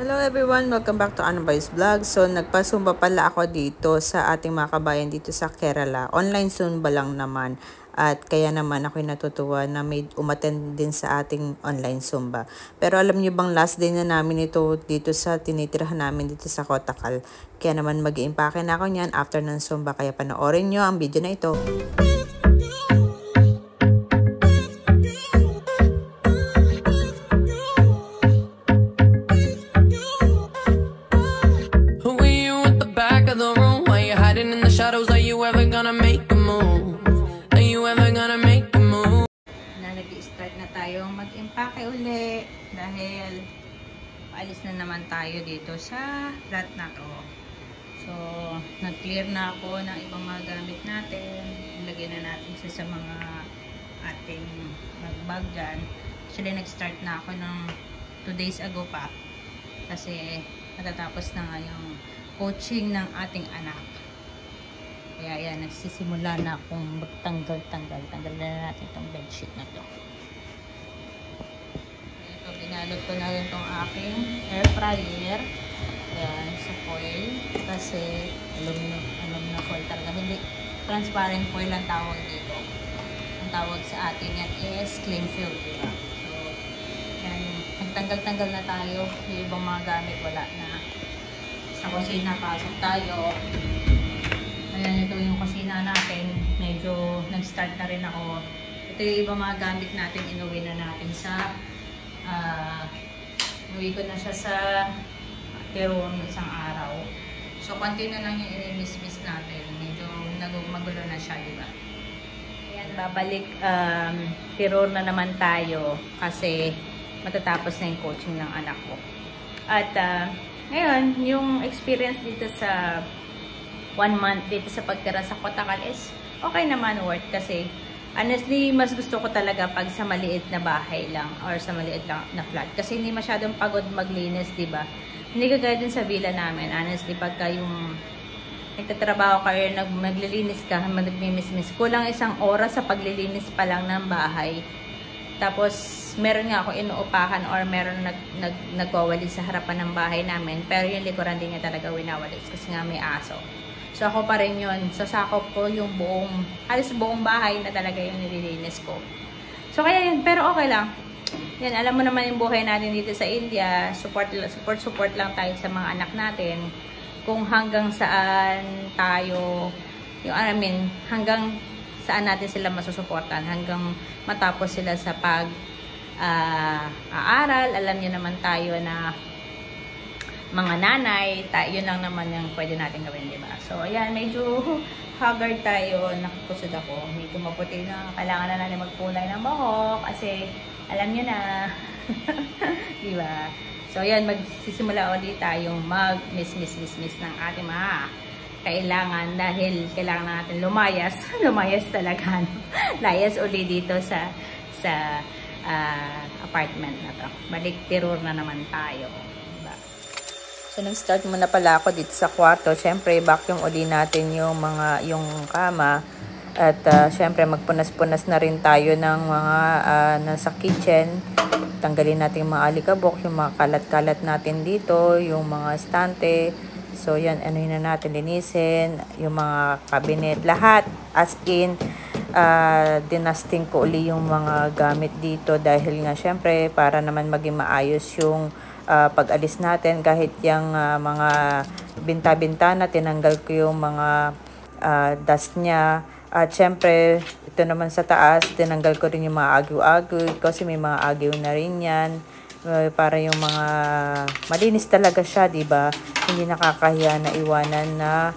Hello everyone! Welcome back to Ana Boys Vlog. So, nagpasumba pala ako dito sa ating mga kabayan dito sa Kerala. Online zumba lang naman. At kaya naman ako'y natutuwa na may umattend din sa ating online zumba. Pero alam niyo bang last day na namin ito dito sa tinitirahan namin dito sa Kotakal. Kaya naman mag-iimpake na ako niyan after ng zumba. Kaya panoorin nyo ang video na ito. Shadows, are you ever gonna make a move? Are you ever gonna make a move? Nag-start na tayong mag-impake uli dahil paalis na naman tayo dito sa flat na to. So, nag-clear na ako ng ibang mga gamit natin. Ilagay na natin siya sa mga ating bag dyan. Actually, nag-start na ako ng 2 days ago pa. Kasi matatapos na nga yung coaching ng ating anak. Kaya yan, nagsisimula na akong magtanggal-tanggal. Tanggal na natin itong bedsheet na to. Ito, binalot ko na rin itong aking air fryer. Ayan, sa foil. Kasi aluminum foil talaga. Hindi, transparent foil ang tawag dito. Ang tawag sa atin yan is cling film, diba? So, yan, nagtanggal-tanggal na tayo. Yung ibang mga gamit, wala na. Sa kusina, pasok tayo. Ayan, ito yung kusina natin. Medyo nag-start na rin ako. Ito yung ibang mga gamit natin. Inuwi na natin sa uwi ko na siya sa Peron isang araw. So, konti na lang yung i-miss natin. Medyo magulo na siya, diba? Ayan, babalik Peron na naman tayo kasi matatapos na yung coaching ng anak ko. At ngayon, yung experience dito sa 1 month dito sa pagtira sa Kotakal is okay naman, worth, kasi honestly mas gusto ko talaga pag sa maliit na bahay lang or sa maliit lang na flat kasi hindi masyadong pagod maglinis, diba? Hindi kagaya din sa villa namin. Honestly, pagka yung nagtatrabaho ka or naglilinis ka, nagmimiss-miss, kulang 1 oras sa paglilinis pa lang ng bahay. Tapos meron nga ako inuupahan or meron nagwawalis sa harapan ng bahay namin, pero yung likuran din niya talaga winawalis kasi nga may aso. So, ako pa rin yun. So, sakop ko yung halos buong bahay na talaga yung nililinis ko. So, kaya yun. Pero okay lang. Yan, alam mo naman yung buhay natin dito sa India. Support lang tayo sa mga anak natin. Kung hanggang saan tayo, hanggang saan natin sila masusuportan. Hanggang matapos sila sa aaral. Alam niyo naman tayo na mga nanay, yun lang naman yung pwede natin gawin, diba? So, ayan, medyo haggard tayo, nakakusod ako. Medyo maputi na, kailangan na natin magkulay ng buhok kasi alam nyo na, diba? So, ayan, magsisimula ulit tayong mag-miss ng ating mga kailangan dahil kailangan natin lumayas talaga, layas ulit dito sa apartment na to. Balik tirur na naman tayo. So, nag-start muna pala ako dito sa kwarto. Siyempre, vacuum uli natin yung kama. At siyempre, magpunas-punas na rin tayo ng mga nasa kitchen. Tanggalin natin yung mga alikabok, yung mga kalat-kalat natin dito, yung mga stante. So, yan, anuhin na natin, linisin. Yung mga cabinet, lahat. As in, dinusting ko uli yung mga gamit dito dahil nga, siyempre, para naman maging maayos yung pag-alis natin, kahit yung mga binta-bintana, tinanggal ko yung mga dust niya. At syempre, ito naman sa taas, tinanggal ko rin yung mga agyo-agyo kasi may mga agyo na rin yan. Para yung mga malinis talaga siya, diba? Hindi nakakahiya na iwanan na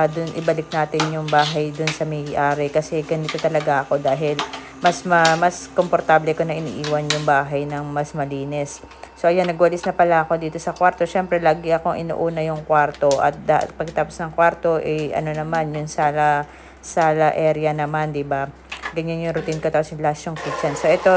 dun ibalik natin yung bahay dun sa may-ari kasi ganito talaga ako dahil mas komportable ko na iniiwan yung bahay ng mas malinis. So, ayan, nagwalis na pala ako dito sa kwarto. Siyempre, lagi akong inuuna yung kwarto. At pagkatapos ng kwarto, ano naman, yung sala area naman, diba? Ganyan yung routine ko. Tapos yung last yung kitchen. So, ito,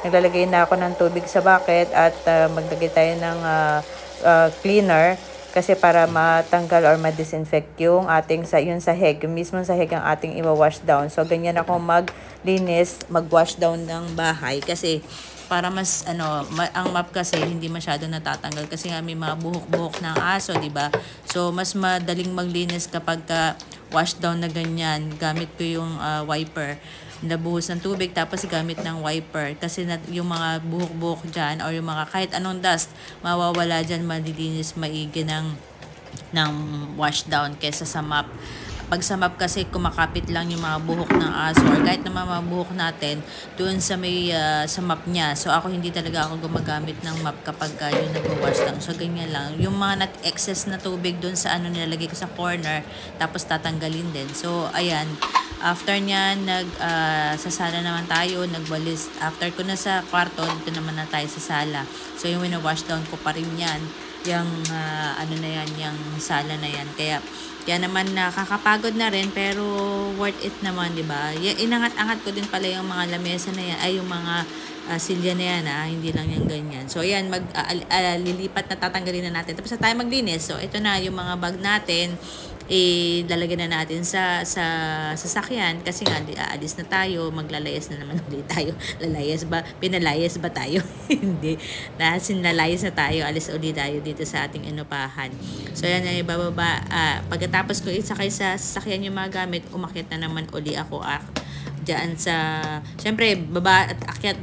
naglalagay na ako ng tubig sa bucket at maglagay tayo ng cleaner. Kasi para matanggal or ma-disinfect yung ating yung sahig, yung mismong sahig ang ating i-wash down. So, ganyan ako maglinis, mag-wash down ng bahay. Kasi para mas ang map kasi hindi masyado natatanggal kasi nga may mga buhok-buhok ng aso, di ba? So mas madaling maglinis kapag wash down na ganyan. Gamit ko yung wiper, nabuhos ng tubig tapos gamit ng wiper kasi yung mga buhok-buhok dyan or yung mga kahit anong dust mawawala dyan, malilinis maigi ng wash down kesa sa map. Pag sa map kasi kumakapit lang yung mga buhok ng aso or kahit naman mga buhok natin doon sa may sa map niya. So ako hindi talaga ako gumagamit ng map kapag yung nag-wash down. So ganyan lang. Yung mga excess na tubig doon sa nilalagay ko sa corner tapos tatanggalin din. So ayan. After niyan, sasala naman tayo, nagwalis. After ko na sa kwarto, dito naman na tayo sa sala. So yung wina-wash down ko pa rin yan. Yung na yan, yung sala na yan. Kaya naman nakakapagod na rin pero worth it naman, di ba? Inangat-angat ko din pala yung mga lamesa na yan, ay yung mga silya na yan, hindi lang yan ganyan. So ayan, lilipat na, tatanggalin na natin. Tapos na tayo maglinis. So ito na yung mga bag natin. Lalagyan na natin sa sasakyan kasi nga aalis na tayo, maglalayas na naman ulit tayo. Lalayas ba? Pinalayas ba tayo? Hindi. Nalayas na tayo, alis ulit tayo dito sa ating inupahan. So yan ay bababa. Pagkatapos ko isakay sa sasakyan yung mga gamit, umakyat na naman uli ako dyan sa, syempre baba at akyat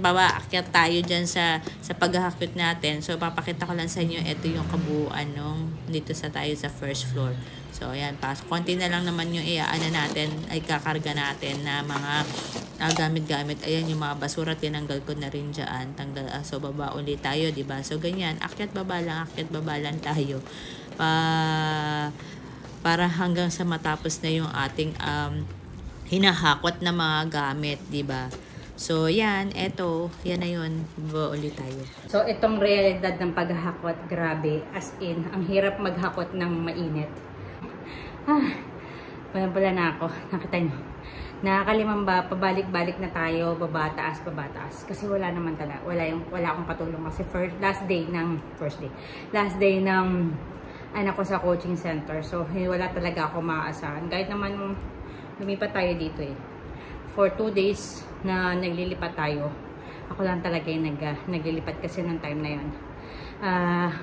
tayo dyan sa paghahakyat natin. So papakita ko lang sa inyo, ito yung kabuuan dito tayo sa first floor. So ayan, konti na lang naman yung natin, ay kakarga natin na mga gamit-gamit. Ayan yung mga basura, tinanggal ko na rin dyan. So baba ulit tayo, diba? So ganyan, akyat baba lang tayo. Para hanggang sa matapos na yung ating hinahakot na mga gamit, diba? So, yan na yun. Baba ulit tayo. So, itong realidad ng paghahakot, grabe. As in, ang hirap maghakot ng mainit. Pala na ako. Nakita nyo. Nakakalimang ba, pabalik-balik na tayo, baba, taas. Kasi wala naman talaga. Wala akong katulong kasi last day ng anak ko sa coaching center. So, wala talaga ako maaasahan. Kahit naman lumipat tayo dito for 2 days na naglilipat tayo. Ako lang talaga yung naglilipat kasi ng time na yun.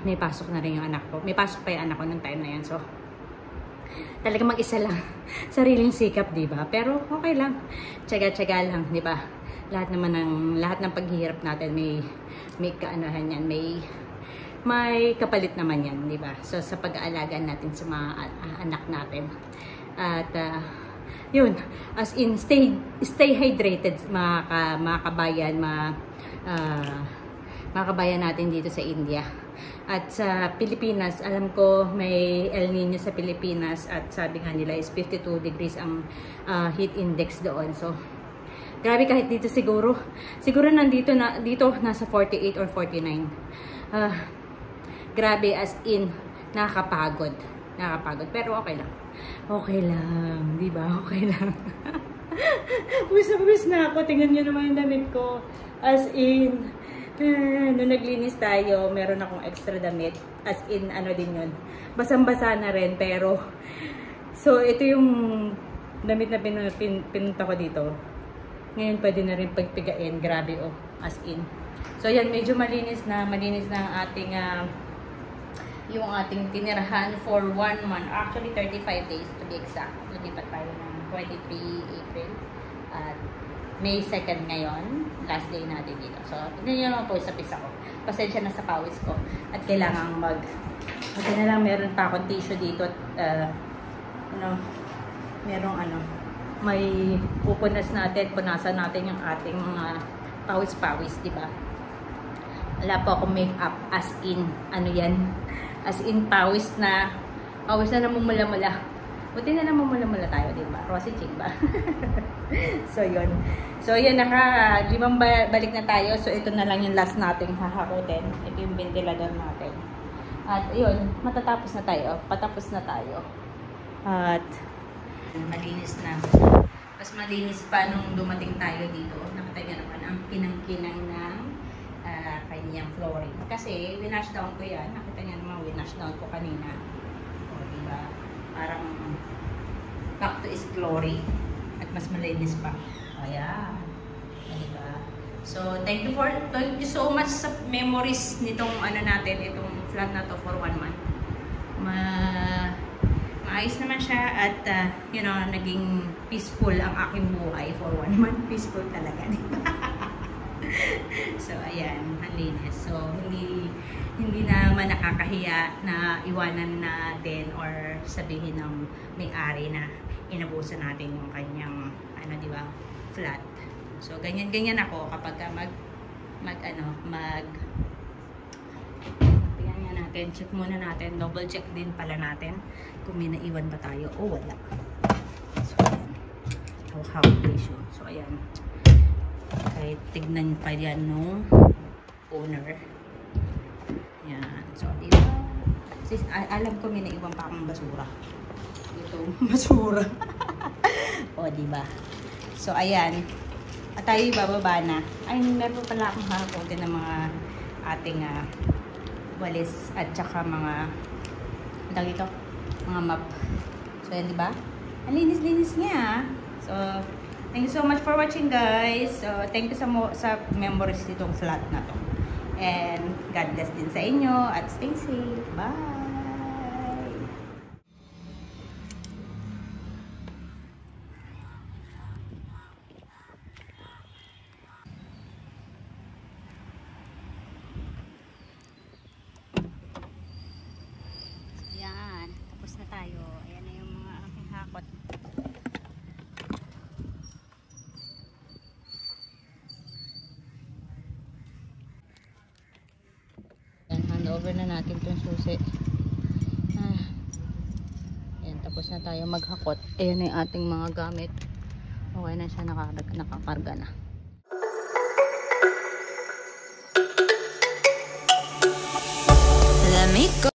May pasok na rin yung anak ko. May pasok pa yung anak ko ng time na yun. So, talaga mag-isa lang. Sariling sikap, diba? Pero okay lang. Tsaga-tsaga lang, diba? Lahat ng paghihirap natin may kaanahan yan. May kapalit naman yan, diba? So, sa pag-aalaga natin sa mga anak natin. At, yun, as in, stay hydrated, mga kabayan, mga kabayan natin dito sa India. At sa Pilipinas, alam ko may El Nino sa Pilipinas at sabi nga nila is 52 degrees ang heat index doon. So, grabe, kahit dito siguro dito nasa 48 or 49. Grabe, as in, nakakapagod. Pero okay lang. Di ba? Okay lang. Pawis na ako. Tingnan nyo naman yung damit ko. As in, nung naglinis tayo, meron akong extra damit. As in, din yun. Basang-basa na rin, pero, so, ito yung damit na pinunta ko dito. Ngayon, pwede na rin pagpigain. Grabe, as in. So, yan, medyo malinis na ang ating, yung ating tinirahan for 1 month. Actually, 35 days to be exact. Lumipat tayo ng 23 April. At May 2nd ngayon. Last day natin dito. So, tignan nyo naman po sa pisa ko. Pasensya na sa pawis ko. At kailangan Kasi na lang, meron pa akong tissue dito. At, may punasan natin yung ating mga pawis-pawis, diba? Wala po akong makeup as in, as in pawis na namumula-mula. Buti na namumula-mula tayo, diba? Rosy chick ba? So, yun. So, yun, 5 balik na tayo. So, ito na lang yung last nating hahakutin. Ito yung ventilador natin. At, yun, patapos na tayo. At, malinis na. Mas malinis pa nung dumating tayo dito. Nakita nyo naman ang pinangkinang ng kanyang flooring. Kasi, winash down ko yan. Nakita niyo naman, winash down ko kanina. O, diba? Parang back to its glory. At mas malinis pa. O, yan. Diba? So, thank you so much sa memories nitong ano natin, itong flat na to for 1 month. Maayos naman siya at you know, naging peaceful ang aking buhay for 1 month. Peaceful talaga, di ba? So, ayan, ang linis. So, hindi naman nakakahiya na iwanan na din or sabihin ng may-ari na inabusan natin yung kanyang, ano, di ba, flat. So, ganyan ako kapag tingnan nga natin, check muna natin, double check din pala natin kung may naiwan ba tayo o wala. So, ayan. How ratio. So, ayan. Kahit tignan pa yan nung owner. Ayan. So, diba? Alam ko may naiwan pa akong basura. Ito, basura. O, diba? So, ayan. At tayo bababa na. Ay, meron pala akong hakutin ng mga ating walis at saka mga mga map. So, yan, diba? Ang linis-linis niya. So, thank you so much for watching, guys. So, thank you sa memories nitong flat na to. And God bless din sa inyo at stay safe. Bye! Yan, tapos na tayo. Ayan na yung mga aking hakot. Over na natin itong susi. Ayan, tapos na tayo maghakot. Ayan na yung ating mga gamit. Okay na siya, nakakarga na. Let me go.